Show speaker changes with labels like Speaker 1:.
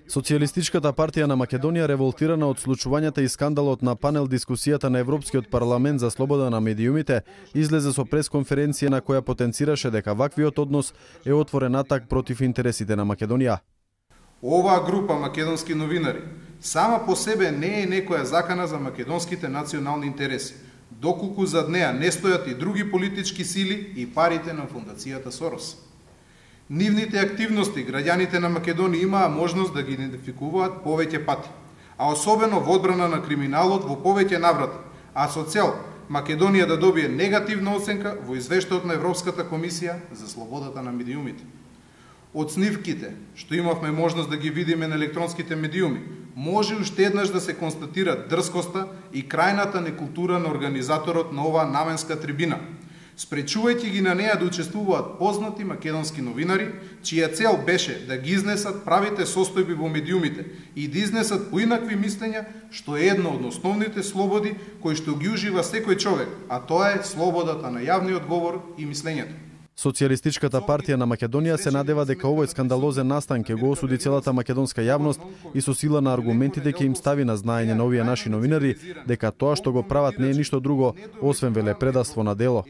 Speaker 1: Социјалистичката партија на Македонија, револтирана од случувањата и скандалот на панел дискусијата на Европскиот парламент за слобода на медиумите, излезе со пресконференција на која потенцираше дека ваквиот однос е отворен атак против интересите на Македонија.
Speaker 2: Оваа група македонски новинари сама по себе не е некоја закана за македонските национални интереси, доколку зад неа не стојат и други политички сили и парите на фондацијата Сорос. Нивните активности граѓаните на Македонија имаа можност да ги идентификуваат повеќе пати, а особено во одбрана на криминалот во повеќе наврати, а со цел Македонија да добие негативна оценка во извештајот на Европската комисија за слободата на медиумите. Од снимките, што имавме можност да ги видиме на електронските медиуми, може уште еднаш да се констатира дрскоста и крајната некултура на организаторот на оваа наменска трибина, спречувајќи ги на неа да учествуваат познати македонски новинари, чија цел беше да ги изнесат правите состојби во медиумите и да изнесат поинакви мислења, што е една од основните слободи кои што ги ужива секој човек, а тоа е слободата на јавниот говор и мислењето.
Speaker 1: Социјалистичката партија на Македонија се надева дека овој скандалозен настан ќе го осуди целата македонска јавност и со сила на аргументите ќе им стави на знаење на овие наши новинари дека тоа што го прават не е ништо друго освен велепредавство на дело.